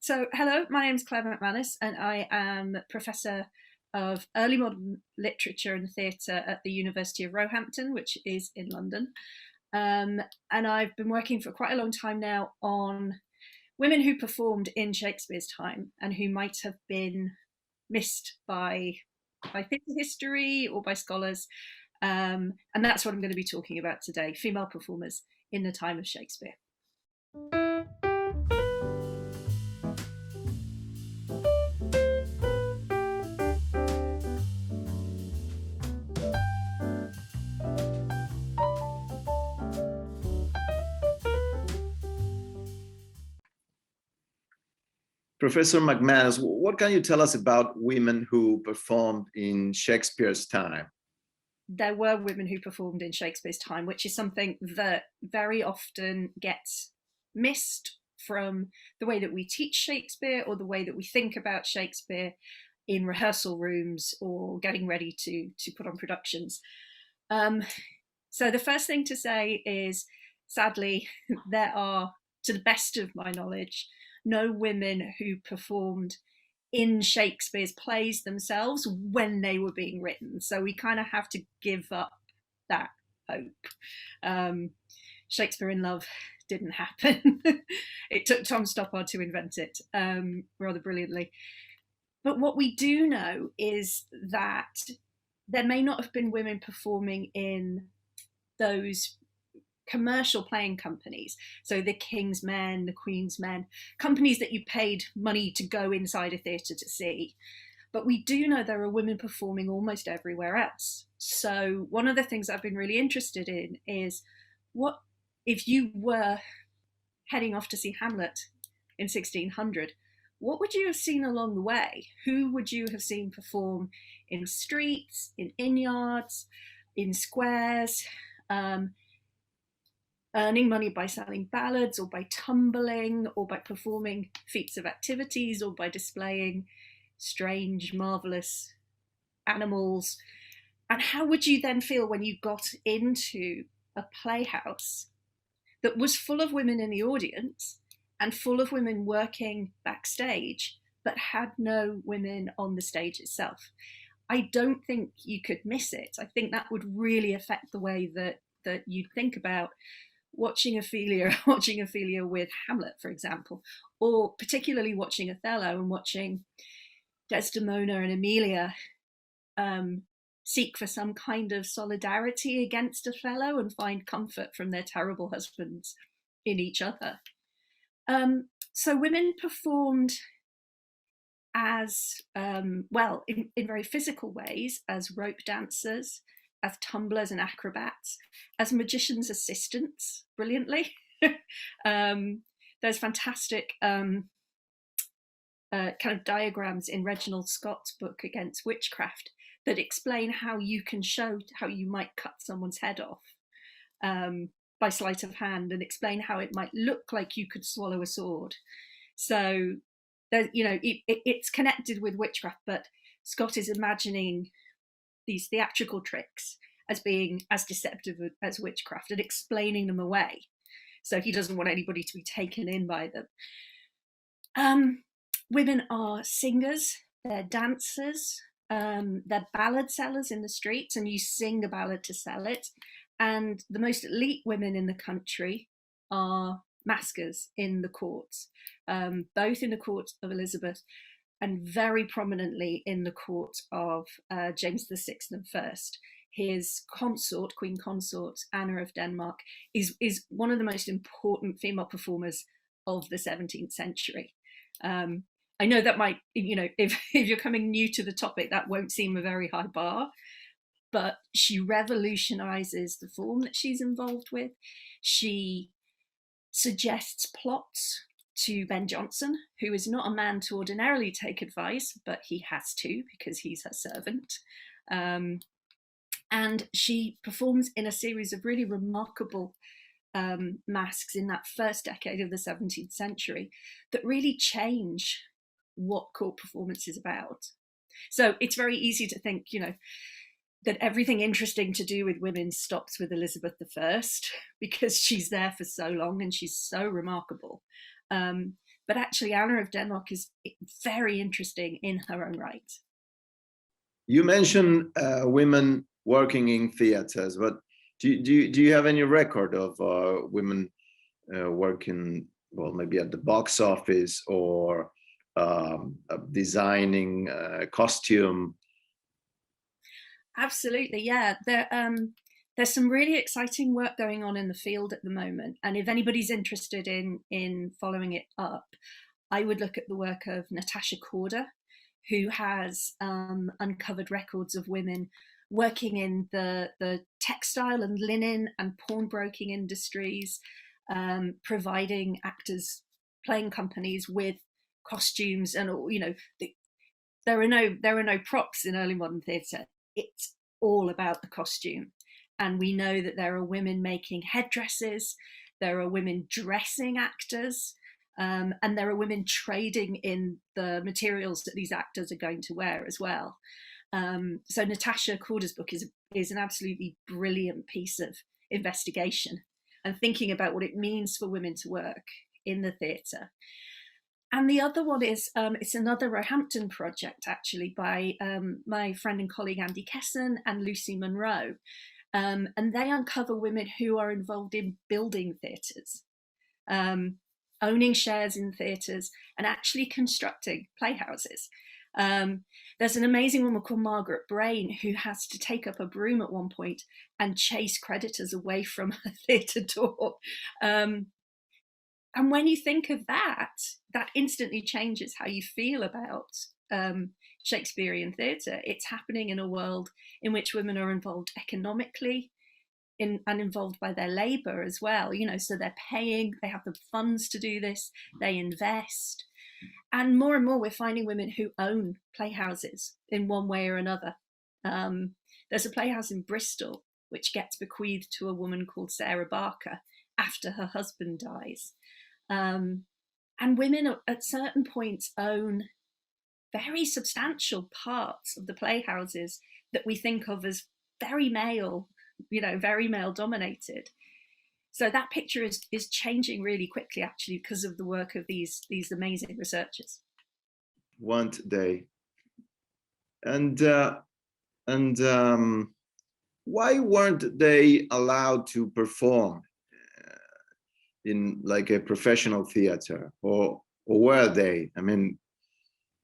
So, hello, my name is Clare McManus, and I am Professor of Early Modern Literature and Theatre at the University of Roehampton, which is in London. And I've been working for quite a long time now on women who performed in Shakespeare's time and who might have been missed by theatre history or by scholars. And that's what I'm going to be talking about today, female performers in the time of Shakespeare. Professor McManus, what can you tell us about women who performed in Shakespeare's time? There were women who performed in Shakespeare's time, which is something that very often gets missed from the way that we teach Shakespeare or the way that we think about Shakespeare in rehearsal rooms or getting ready to put on productions. So the first thing to say is, sadly, there are, to the best of my knowledge, no women who performed in Shakespeare's plays themselves when they were being written. So we kind of have to give up that hope. Shakespeare in Love didn't happen. It took Tom Stoppard to invent it rather brilliantly. But what we do know is that there may not have been women performing in those commercial playing companies, so the King's Men, the Queen's Men, companies that you paid money to go inside a theatre to see. But we do know there are women performing almost everywhere else. So one of the things I've been really interested in is, what if you were heading off to see Hamlet in 1600, what would you have seen along the way? Who would you have seen perform in streets, in innyards, in squares, earning money by selling ballads or by tumbling or by performing feats of activities or by displaying strange, marvelous animals? And how would you then feel when you got into a playhouse that was full of women in the audience and full of women working backstage, but had no women on the stage itself? I don't think you could miss it. I think that would really affect the way that you'd think about watching Ophelia with Hamlet, for example, or particularly watching Othello and watching Desdemona and Emilia seek for some kind of solidarity against Othello and find comfort from their terrible husbands in each other. So women performed as, well, in very physical ways, as rope dancers, as tumblers and acrobats, as magicians' assistants, brilliantly. There's fantastic kind of diagrams in Reginald Scott's book Against Witchcraft that explain how you can show how you might cut someone's head off by sleight of hand, and explain how it might look like you could swallow a sword. So there's, it's connected with witchcraft, but Scott is imagining these theatrical tricks as being as deceptive as witchcraft and explaining them away. So he doesn't want anybody to be taken in by them. Women are singers, they're dancers, they're ballad sellers in the streets, and you sing a ballad to sell it. And the most elite women in the country are masquers in the courts, both in the court of Elizabeth and very prominently in the court of James VI and First. His consort, Queen Consort, Anna of Denmark, is one of the most important female performers of the 17th century. I know that might, if you're coming new to the topic, that won't seem a very high bar, but she revolutionizes the form that she's involved with. She suggests plots to Ben Jonson, who is not a man to ordinarily take advice, but he has to because he's her servant. And she performs in a series of really remarkable masques in that first decade of the 17th century that really change what court performance is about. So it's very easy to think, that everything interesting to do with women stops with Elizabeth I because she's there for so long and she's so remarkable. But actually, Anna of Denmark is very interesting in her own right. You mentioned women working in theaters, but do you have any record of women working, well, maybe at the box office or designing costume? Absolutely, yeah. There's some really exciting work going on in the field at the moment, and if anybody's interested in following it up, I would look at the work of Natasha Corder, who has uncovered records of women working in the textile and linen and pawnbroking industries, providing actors, playing companies with costumes, and there are no props in early modern theatre. It's all about the costume, and we know that there are women making headdresses, there are women dressing actors, and there are women trading in the materials that these actors are going to wear as well. So Natasha Corder's book is an absolutely brilliant piece of investigation and thinking about what it means for women to work in the theatre. And the other one is, it's another Roehampton project, actually, by my friend and colleague Andy Kesson and Lucy Munro. And they uncover women who are involved in building theatres, owning shares in theatres, and actually constructing playhouses. There's an amazing woman called Margaret Brain who has to take up a broom at one point and chase creditors away from her theatre door. And when you think of that, that instantly changes how you feel about Shakespearean theatre. It's happening in a world in which women are involved economically and involved by their labour as well. So they're paying, they have the funds to do this, they invest. And more we're finding women who own playhouses in one way or another. There's a playhouse in Bristol which gets bequeathed to a woman called Sarah Barker after her husband dies. And women at certain points own very substantial parts of the playhouses that we think of as very male, very male dominated. So that picture is changing really quickly, actually, because of the work of these amazing researchers. One day. And why weren't they allowed to perform in like a professional theater, or were they? I mean,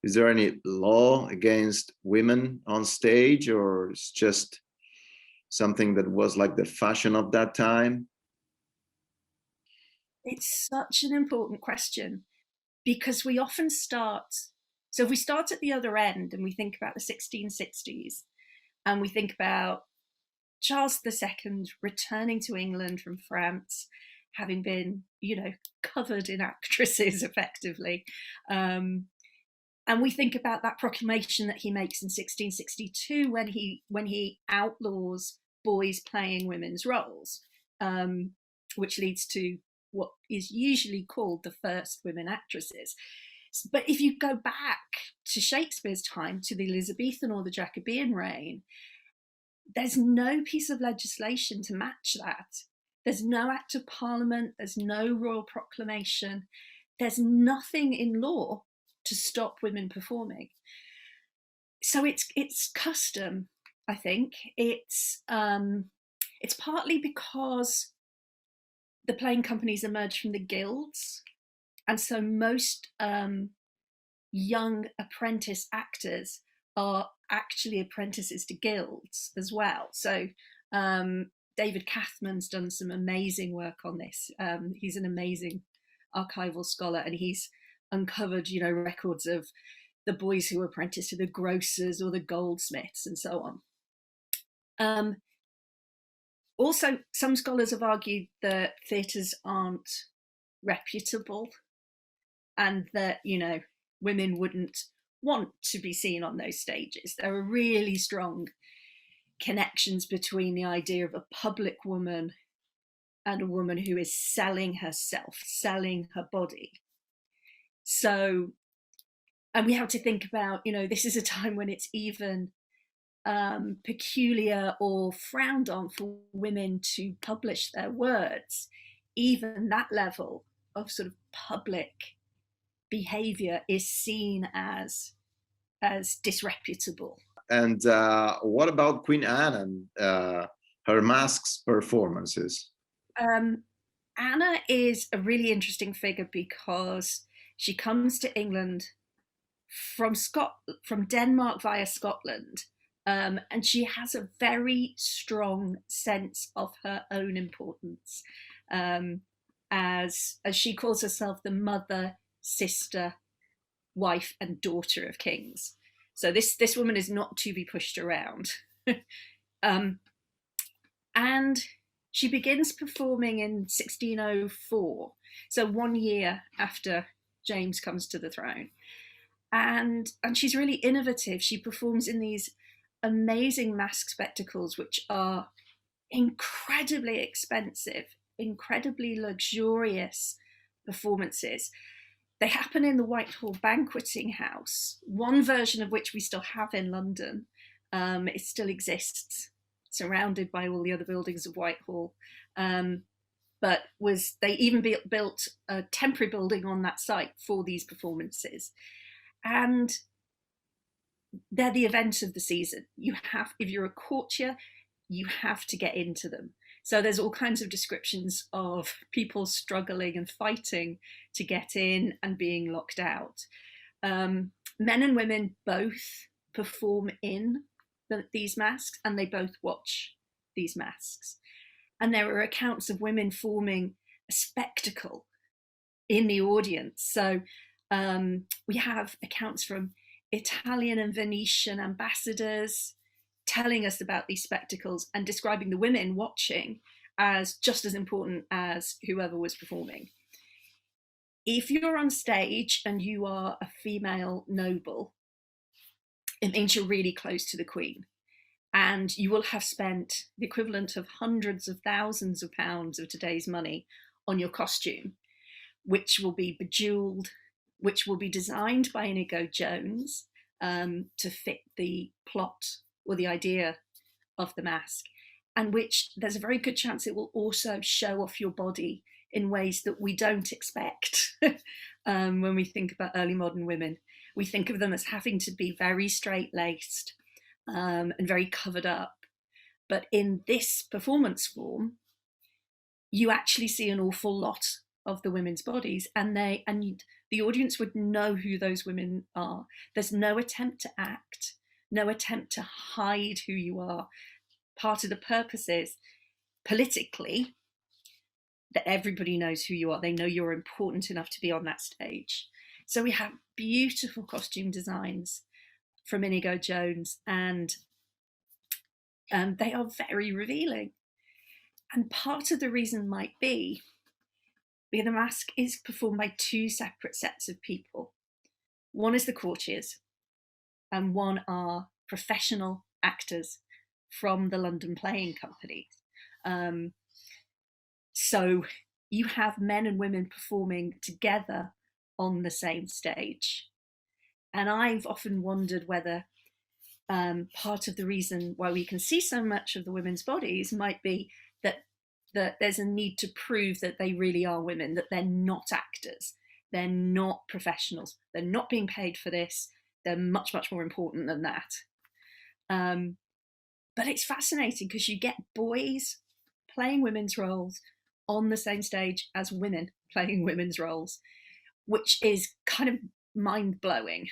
is there any law against women on stage, or it's just something that was like the fashion of that time? It's such an important question, because we often so if we start at the other end and we think about the 1660s and we think about Charles II returning to England from France, having been, covered in actresses effectively. And we think about that proclamation that he makes in 1662 when he outlaws boys playing women's roles, which leads to what is usually called the first women actresses. But if you go back to Shakespeare's time, to the Elizabethan or the Jacobean reign, there's no piece of legislation to match that. There's no act of parliament, there's no royal proclamation, there's nothing in law to stop women performing. So it's custom, I think. It's partly because the playing companies emerged from the guilds, and so most young apprentice actors are actually apprentices to guilds as well. So David Cathman's done some amazing work on this. He's an amazing archival scholar, and he's uncovered, records of the boys who were apprenticed to the grocers or the goldsmiths and so on. Also, some scholars have argued that theatres aren't reputable, and that, women wouldn't want to be seen on those stages. There are really strong connections between the idea of a public woman and a woman who is selling herself, selling her body. So, and we have to think about, this is a time when it's even peculiar or frowned on for women to publish their words. Even that level of sort of public behavior is seen as disreputable. And what about Queen Anne and her masks performances? Anna is a really interesting figure because she comes to England from Denmark via Scotland, and she has a very strong sense of her own importance, as she calls herself the mother, sister, wife, and daughter of kings. So this woman is not to be pushed around. And she begins performing in 1604, so 1 year after James comes to the throne. And she's really innovative. She performs in these amazing mask spectacles, which are incredibly expensive, incredibly luxurious performances. They happen in the Whitehall Banqueting House, one version of which we still have in London. It still exists, surrounded by all the other buildings of Whitehall. But they even built a temporary building on that site for these performances. And they're the event of the season. If you're a courtier, you have to get into them. So there's all kinds of descriptions of people struggling and fighting to get in and being locked out. Men and women both perform in these masks, and they both watch these masks. And there are accounts of women forming a spectacle in the audience. So we have accounts from Italian and Venetian ambassadors telling us about these spectacles and describing the women watching as just as important as whoever was performing. If you're on stage and you are a female noble, it means you're really close to the Queen, and you will have spent the equivalent of hundreds of thousands of pounds of today's money on your costume, which will be bejeweled, which will be designed by Inigo Jones to fit the plot or the idea of the mask, and which there's a very good chance it will also show off your body in ways that we don't expect. When we think about early modern women, we think of them as having to be very straight-laced and very covered up. But in this performance form, you actually see an awful lot of the women's bodies, and the audience would know who those women are. There's no attempt to act, no attempt to hide who you are. Part of the purpose is, politically, that everybody knows who you are. They know you're important enough to be on that stage. So we have beautiful costume designs from Inigo Jones, and they are very revealing. And part of the reason might be because the mask is performed by two separate sets of people. One is the courtiers, and one are professional actors from the London playing companies. So you have men and women performing together on the same stage. And I've often wondered whether part of the reason why we can see so much of the women's bodies might be that there's a need to prove that they really are women, that they're not actors, they're not professionals, they're not being paid for this, they're much, much more important than that. But it's fascinating because you get boys playing women's roles on the same stage as women playing women's roles, which is kind of mind-blowing.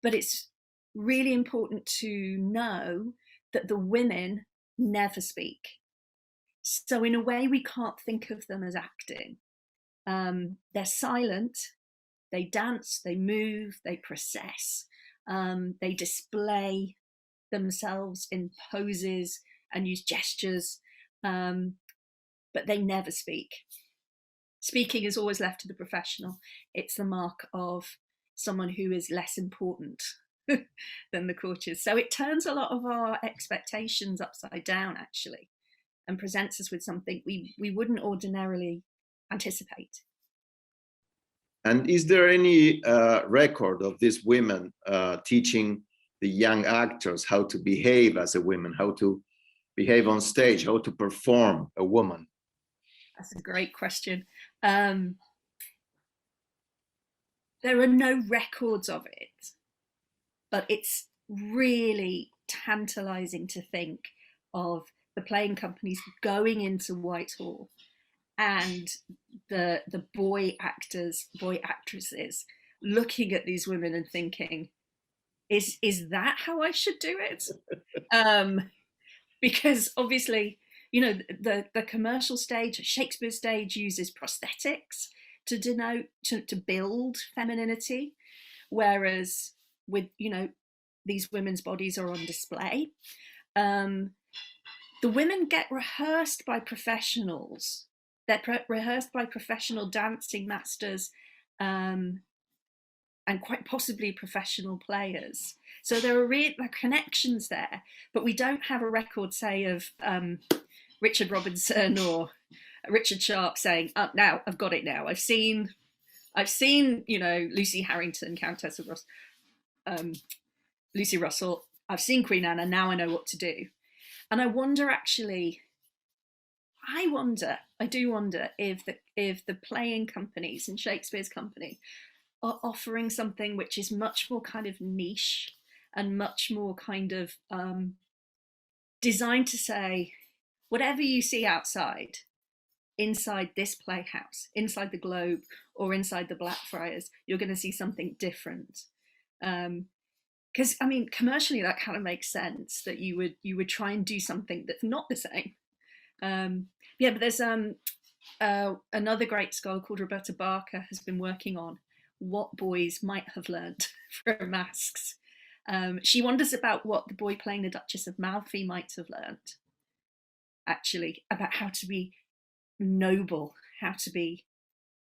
But it's really important to know that the women never speak. So in a way, we can't think of them as acting. They're silent, they dance, they move, they process, they display themselves in poses and use gestures, but they never speak. Speaking is always left to the professional. It's the mark of someone who is less important than the courtiers. So it turns a lot of our expectations upside down, actually, and presents us with something we wouldn't ordinarily anticipate. And is there any record of these women teaching the young actors how to behave as a woman, how to behave on stage, how to perform a woman? That's a great question. there are no records of it, but it's really tantalizing to think of the playing companies going into Whitehall and the boy actors, boy actresses looking at these women and thinking, is that how I should do it? Because obviously, you know, the commercial stage, Shakespeare stage, uses prosthetics to denote, to build femininity, whereas with, you know, these women's bodies are on display. The women get rehearsed by professionals. They're rehearsed by professional dancing masters, um, and quite possibly professional players. So there are connections there, but we don't have a record, say, of Richard Robinson or Richard Sharp saying, "Oh, now I've got it. Now I've seen, you know, Lucy Harrington, Countess of Lucy Russell. I've seen Queen Anne, and now I know what to do." And I wonder, actually, I do wonder if the playing companies and Shakespeare's company are offering something which is much more kind of niche and much more kind of designed to say, whatever you see outside, inside this playhouse, inside the Globe or inside the Blackfriars, you're going to see something different. Because I mean, commercially, that kind of makes sense that you would try and do something that's not the same. Yeah, but there's another great scholar called Roberta Barker has been working on what boys might have learnt from masques. She wonders about what the boy playing the Duchess of Malfi might have learnt, actually, about how to be noble, how to be,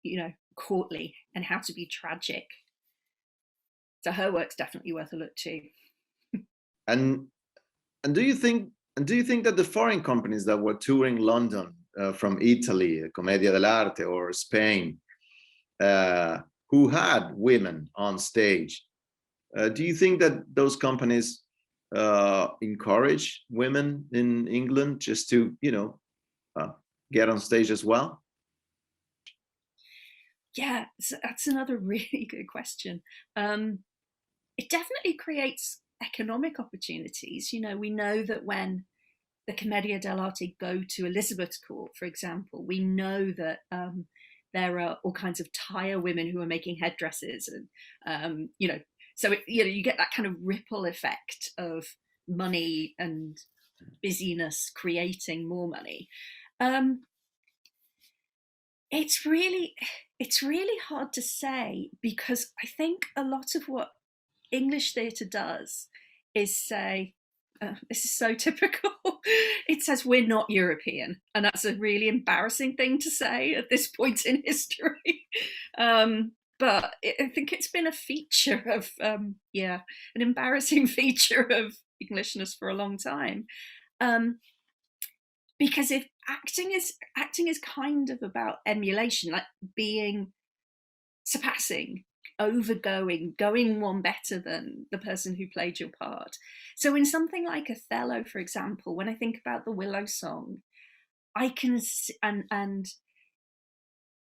you know, courtly, and how to be tragic. So her work's definitely worth a look too. And do you think that the foreign companies that were touring London from Italy, Commedia dell'Arte, or Spain, who had women on stage, do you think that those companies encourage women in England just to, you know, get on stage as well? Yeah, so that's another really good question. It definitely creates economic opportunities. You know, we know that when the Commedia dell'arte go to Elizabeth's court, for example, we know that there are all kinds of tire women who are making headdresses, and you know, so you know, you get that kind of ripple effect of money and busyness creating more money. It's really hard to say, because I think a lot of what English theatre does is say, this is so typical. It says we're not European, and that's a really embarrassing thing to say at this point in history. But I think it's been a feature of, yeah, an embarrassing feature of Englishness for a long time. Because if acting is kind of about emulation, like being surpassing, overgoing, going one better than the person who played your part. So in something like Othello, for example, when I think about the Willow Song, I can, and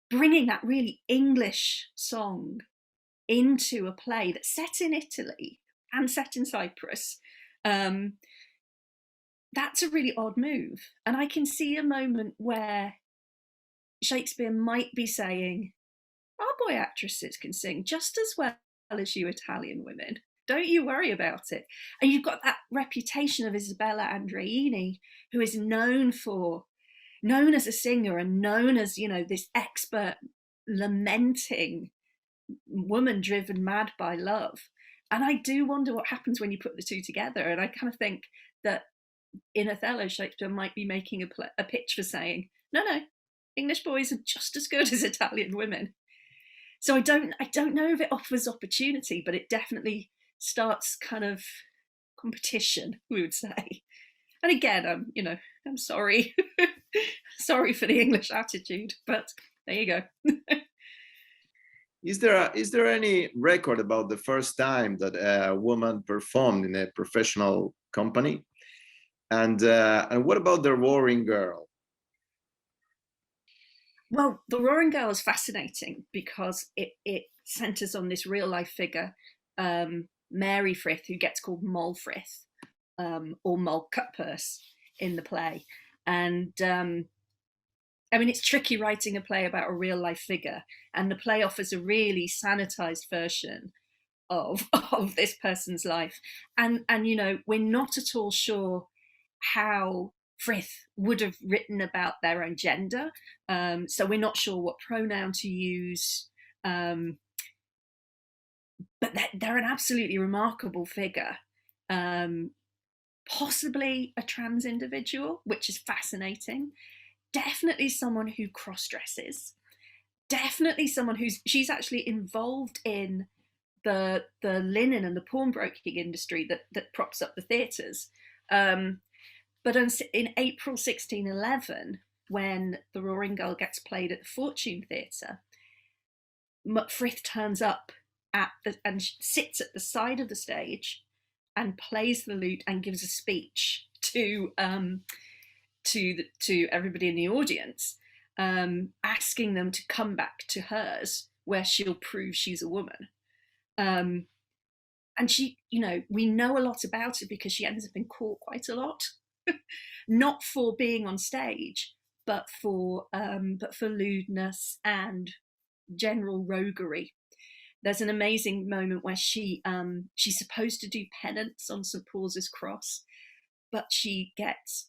bringing that really English song into a play that's set in Italy and set in Cyprus, that's a really odd move. And I can see a moment where Shakespeare might be saying, our boy actresses can sing just as well as you Italian women. Don't you worry about it. And you've got that reputation of Isabella Andreini, who is known as a singer and known as, you know, this expert lamenting woman driven mad by love. And I do wonder what happens when you put the two together. And I kind of think that in Othello, Shakespeare might be making a pitch for saying, no, English boys are just as good as Italian women. So I don't know if it offers opportunity, but it definitely starts kind of competition, we would say. And again, I'm sorry, sorry for the English attitude, but there you go. Is there any record about the first time that a woman performed in a professional company? And what about the Roaring Girl? Well, the Roaring Girl is fascinating because it centres on this real life figure, Mary Frith, who gets called Moll Frith, or Moll Cutpurse in the play. And I mean, it's tricky writing a play about a real life figure, and the play offers a really sanitized version of this person's life. And you know, we're not at all sure how Frith would have written about their own gender. So we're not sure what pronoun to use. But they're an absolutely remarkable figure. Possibly a trans individual, which is fascinating. Definitely someone who cross-dresses. Definitely someone she's actually involved in the linen and the pawnbroking industry that props up the theatres. But in April 1611, when the Roaring Gull gets played at the Fortune Theatre, Frith turns up and sits at the side of the stage and plays the lute and gives a speech to everybody in the audience, asking them to come back to hers, where she'll prove she's a woman. And she, you know, we know a lot about her because she ends up in court quite a lot, not for being on stage, but for lewdness and general roguery. There's an amazing moment where she's supposed to do penance on St. Paul's Cross, but she gets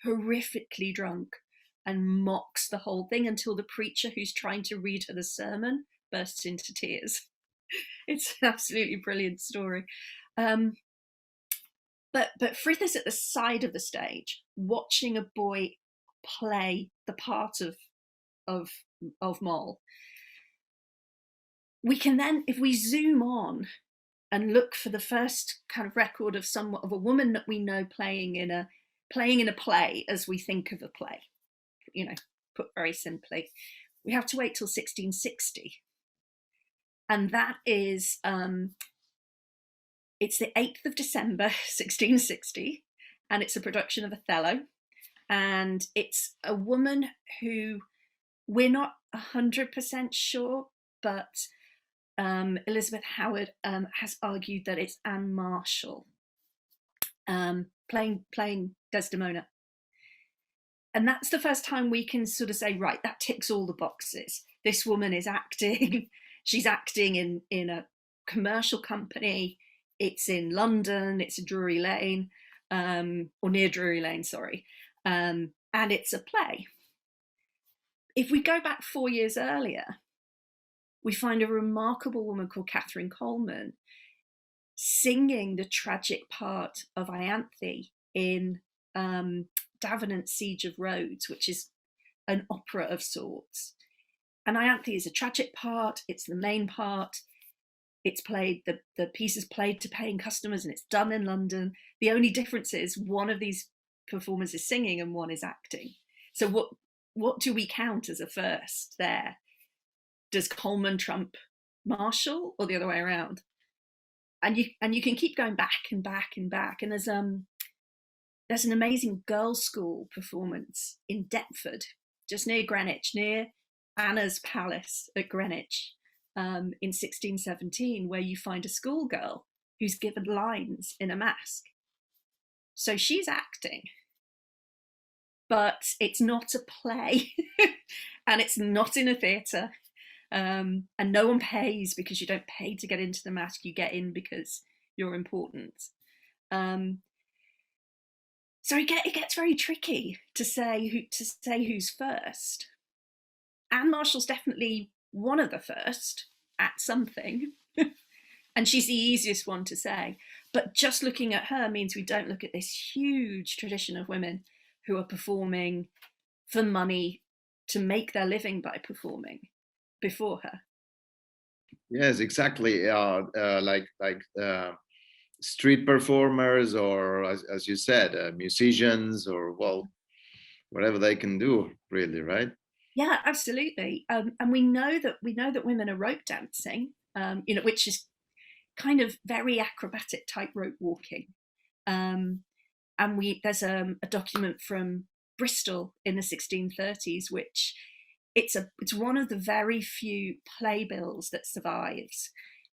horrifically drunk and mocks the whole thing until the preacher who's trying to read her the sermon bursts into tears. It's an absolutely brilliant story. But Frith is at the side of the stage watching a boy play the part of Moll. We can then, if we zoom on and look for the first kind of record of a woman that we know playing in a play as we think of a play, you know, put very simply, we have to wait till 1660. And that is, it's the 8th of December, 1660, and it's a production of Othello. And it's a woman who we're not 100% sure, but Elizabeth Howard has argued that it's Anne Marshall playing Desdemona. And that's the first time we can sort of say, right, that ticks all the boxes. This woman is acting. She's acting in a commercial company. It's in London. It's in Drury Lane, or near Drury Lane, sorry. And it's a play. If we go back 4 years earlier, we find a remarkable woman called Catherine Coleman singing the tragic part of Ianthe in Davenant's Siege of Rhodes, which is an opera of sorts. And Ianthe is a tragic part. It's the main part. It's played, the piece is played to paying customers, and it's done in London. The only difference is one of these performers is singing and one is acting. So what do we count as a first there? Does Coleman trump Marshall, or the other way around? And you can keep going back and back and back. And there's an amazing girls' school performance in Deptford, just near Greenwich, near Anna's Palace at Greenwich, in 1617, where you find a schoolgirl who's given lines in a masque. So she's acting, but it's not a play, and it's not in a theatre. And no one pays, because you don't pay to get into the masque. You get in because you're important. So it gets very tricky to say who's first. Anne Marshall's definitely one of the first at something, and she's the easiest one to say. But just looking at her means we don't look at this huge tradition of women who are performing for money, to make their living by performing, before her. Yes, exactly. Like street performers, or as you said, musicians, or well, whatever they can do, really, right? Yeah, absolutely. And we know that women are rope dancing, you know, which is kind of very acrobatic tightrope walking. And there's a document from Bristol in the 1630s, which it's one of the very few playbills that survives,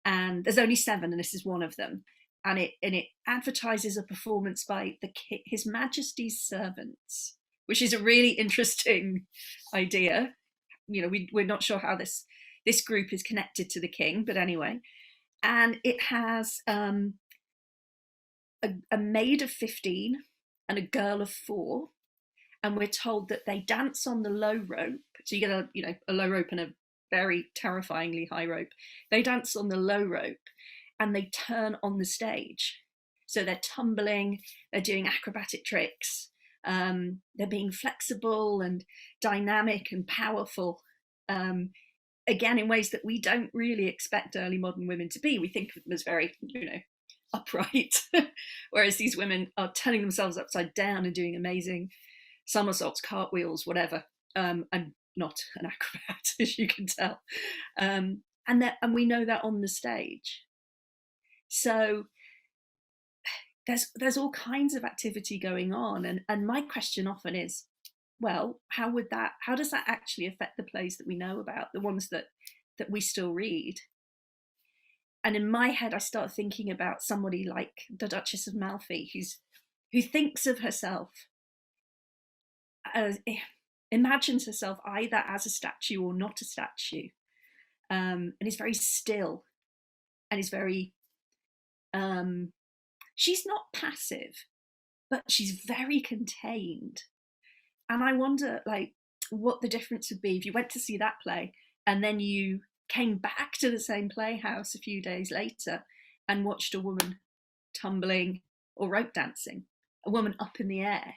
and there's only 7, and this is one of them. And it advertises a performance by His Majesty's servants, which is a really interesting idea. We're not sure how this group is connected to the king, but anyway. And it has a maid of 15 and a girl of 4, and we're told that they dance on the low rope. So you get a low rope and a very terrifyingly high rope. They dance on the low rope, and they turn on the stage. So they're tumbling, they're doing acrobatic tricks, they're being flexible and dynamic and powerful, again, in ways that we don't really expect early modern women to be. We think of them as very, upright, whereas these women are turning themselves upside down and doing amazing somersaults, cartwheels, whatever. I'm not an acrobat, as you can tell. And we know that on the stage. So there's all kinds of activity going on, and my question often is, well, how does that actually affect the plays that we know about, the ones that we still read? And in my head, I start thinking about somebody like the Duchess of Malfi, who thinks of herself as, imagines herself either as a statue or not a statue, and is very still, and is very she's not passive, but she's very contained. And I wonder, what the difference would be if you went to see that play and then you came back to the same playhouse a few days later and watched a woman tumbling or rope dancing, a woman up in the air.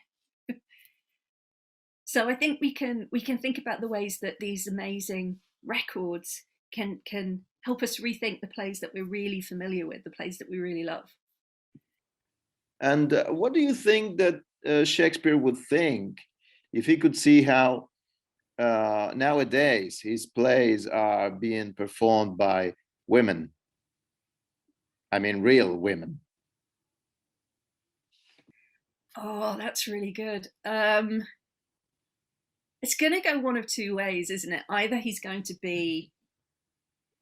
So I think we can think about the ways that these amazing records can help us rethink the plays that we're really familiar with, the plays that we really love. And what do you think that Shakespeare would think if he could see how nowadays his plays are being performed by women? I mean, real women. Oh, that's really good. It's going to go one of two ways, isn't it? Either he's going to be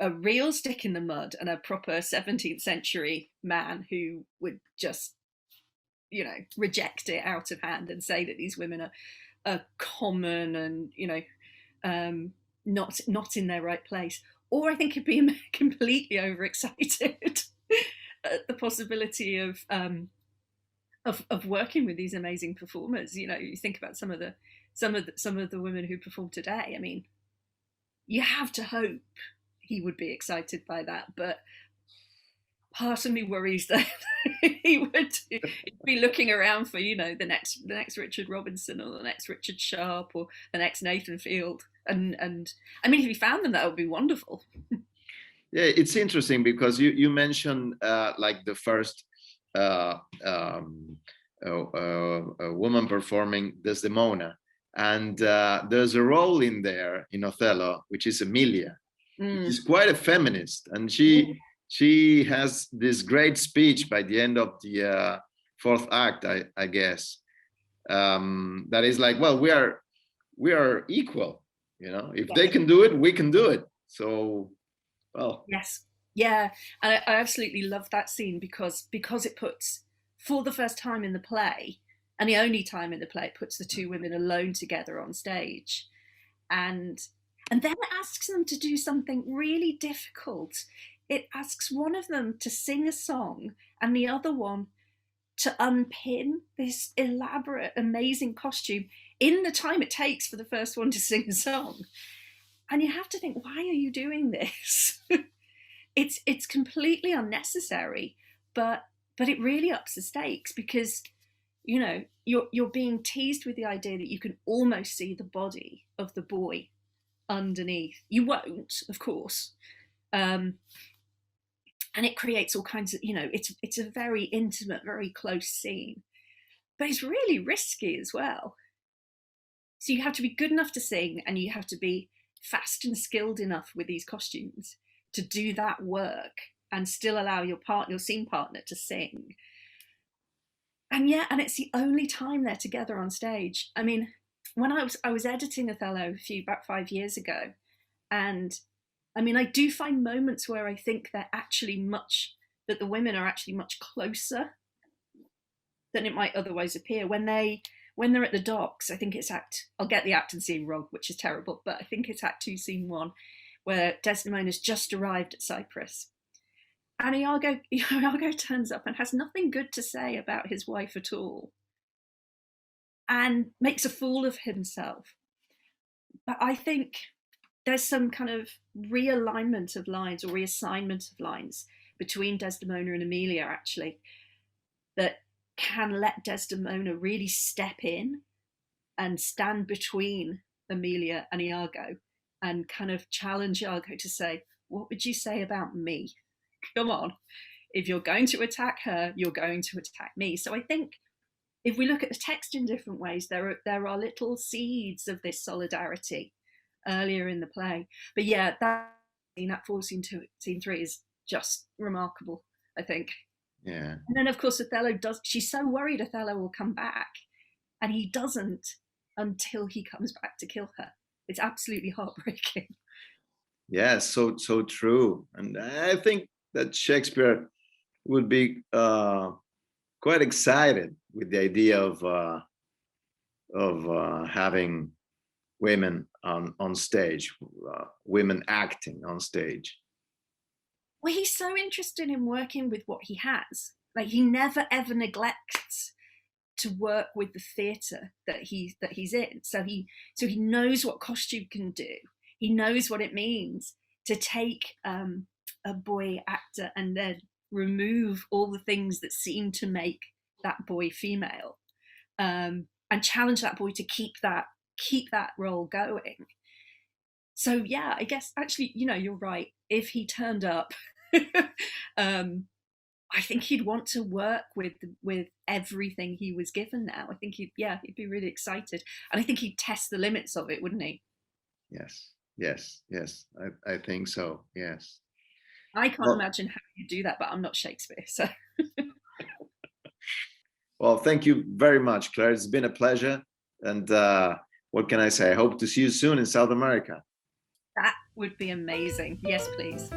a real stick in the mud and a proper 17th century man who would just, reject it out of hand and say that these women are common and, not in their right place. Or I think he'd be completely overexcited at the possibility of working with these amazing performers. You think about some of the women who perform today. I mean, you have to hope he would be excited by that, but part of me worries that he would be looking around for, the next Richard Robinson or the next Richard Sharp or the next Nathan Field. And I mean, if he found them, that would be wonderful. Yeah, it's interesting because you mentioned like the first a woman performing Desdemona, and there's a role in there in Othello, which is Emilia. She's quite a feminist, and she has this great speech by the end of the fourth act, I guess, that is like, well, we are equal, if they can do it, we can do it. So, well, yes, yeah, and I absolutely love that scene because it puts, for the first time in the play, and the only time in the play, it puts the two women alone together on stage, and then it asks them to do something really difficult. It asks one of them to sing a song and the other one to unpin this elaborate, amazing costume in the time it takes for the first one to sing a song. And you have to think, why are you doing this? It's completely unnecessary, but it really ups the stakes because, you're being teased with the idea that you can almost see the body of the boy underneath. You won't, of course. And it creates all kinds of, it's a very intimate, very close scene, but it's really risky as well. So you have to be good enough to sing, and you have to be fast and skilled enough with these costumes to do that work and still allow your scene partner to sing. And it's the only time they're together on stage. I mean, when I was editing Othello about 5 years ago, and I mean, I do find moments where I think that the women are actually much closer than it might otherwise appear when they're at the docks. I think I'll get the act and scene wrong, which is terrible, but I think it's Act 2, Scene 1, where Desdemona's just arrived at Cyprus. And Iago turns up and has nothing good to say about his wife at all, and makes a fool of himself. But I think there's some kind of realignment of lines or reassignment of lines between Desdemona and Emilia, actually, that can let Desdemona really step in and stand between Emilia and Iago and kind of challenge Iago to say, what would you say about me? Come on. If you're going to attack her, you're going to attack me. So I think if we look at the text in different ways, there are little seeds of this solidarity earlier in the play. But yeah, that scene, Act 4, Scene 2, Scene 3 is just remarkable, I think. Yeah. And then, of course, she's so worried Othello will come back, and he doesn't until he comes back to kill her. It's absolutely heartbreaking. Yeah, so true. And I think that Shakespeare would be quite excited with the idea of having women on stage, women acting on stage. Well, he's so interested in working with what he has. Like, he never ever neglects to work with the theatre that he's in. So he knows what costume can do. He knows what it means to take a boy actor and then remove all the things that seem to make that boy female, and challenge that boy to keep that role going. So yeah, I guess actually, you're right. If he turned up, I think he'd want to work with everything he was given now. I think he'd be really excited, and I think he'd test the limits of it, wouldn't he? Yes. I think so. Yes. I can't imagine how you do that, but I'm not Shakespeare, so. Well, thank you very much, Claire. It's been a pleasure, and what can I say? I hope to see you soon in South America. That would be amazing. Yes, please.